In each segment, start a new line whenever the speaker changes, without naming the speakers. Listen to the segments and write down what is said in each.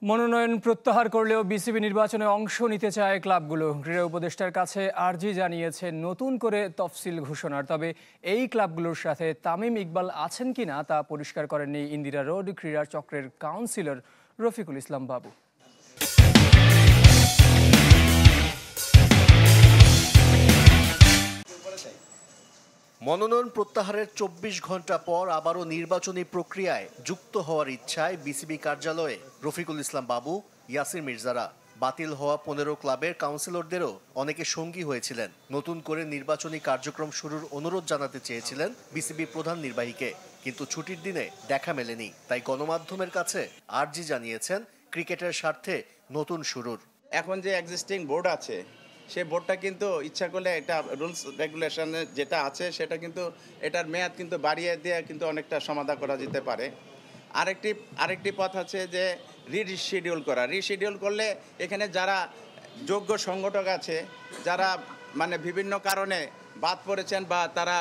মনোনয়ন প্রত্যাহার করলেও বিসিবি নির্বাচনে অংশ নিতে চায় ক্লাবগুলো। ক্রীড়া উপদেষ্টার কাছে আর্জি জানিয়েছে নতুন করে তফসিল ঘোষণার। তবে এই ক্লাবগুলোর সাথে তামিম ইকবাল আছেন কিনা তা পরিষ্কার করেননি ইন্দিরা রোড ক্রীড়া চক্রের কাউন্সিলর রফিকুল ইসলাম বাবু।
মনোনয়ন প্রত্যাহারের ২৪ ঘন্টা পর আবারও নির্বাচনী প্রক্রিয়ায় যুক্ত হওয়ার ইচ্ছায় বিসিবি কার্যালয়ে রফিকুল ইসলাম বাবু, ইয়াসির মির্জারা। বাতিল হওয়া ১৫ ক্লাবের কাউন্সিলরদেরও অনেকে সঙ্গী হয়েছিলেন। নতুন করে নির্বাচনী কার্যক্রম শুরুর অনুরোধ জানাতে চেয়েছিলেন বিসিবি প্রধান নির্বাহীকে, কিন্তু ছুটির দিনে দেখা মেলেনি। তাই গণমাধ্যমের কাছে আর্জি জানিয়েছেন ক্রিকেটের স্বার্থে নতুন শুরুর।
এখন যে এক্সিস্টিং বোর্ড আছে সেই বোর্ডটা কিন্তু ইচ্ছা করলে এটা রুলস রেগুলেশনে যেটা আছে সেটা কিন্তু এটার মেয়াদ কিন্তু বাড়িয়ে দিয়ে কিন্তু অনেকটা সমাধান করা যেতে পারে। আরেকটি পথ আছে যে রিশিডিউল করলে এখানে যারা যোগ্য সংগঠক আছে, যারা মানে বিভিন্ন কারণে বাদ পড়েছেন বা তারা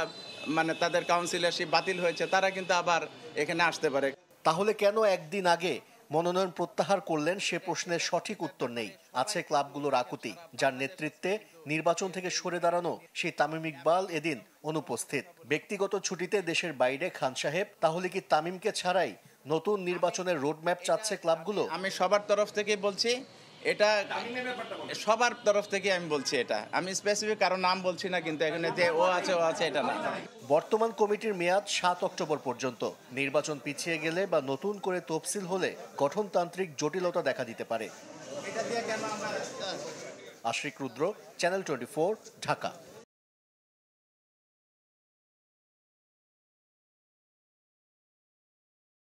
মানে তাদের কাউন্সিলরশিপ বাতিল হয়েছে, তারা কিন্তু আবার এখানে আসতে পারে।
তাহলে কেন একদিন আগে মনোনয়ন প্রত্যাহার করলেন সে প্রশ্নের সঠিক উত্তর নেই। আছে ক্লাবগুলোর আকুতি, যার নেতৃত্বে নির্বাচন থেকে সরে দাঁড়ানো সেই তামিম ইকবাল এদিন অনুপস্থিত। ব্যক্তিগত ছুটিতে দেশের বাইরে খান সাহেব। তাহলে কি তামিমকে ছাড়াই নতুন নির্বাচনের রোডম্যাপ চাচ্ছে ক্লাবগুলো?
আমি সবার তরফ থেকে বলছি, এটা সবার তরফ থেকে আমি বলছি, এটা আমি স্পেসিফিক কারো নাম বলছি না, কিন্তু এখানে যে ও আছে এটা না।
বর্তমান কমিটির মেয়াদ ৭ অক্টোবর পর্যন্ত। নির্বাচন পিছিয়ে গেলে বা নতুন করে তফসিল হলে গঠনতান্ত্রিক জটিলতা দেখা দিতে পারে। আশিক রুদ্র, চ্যানেল 24, ঢাকা।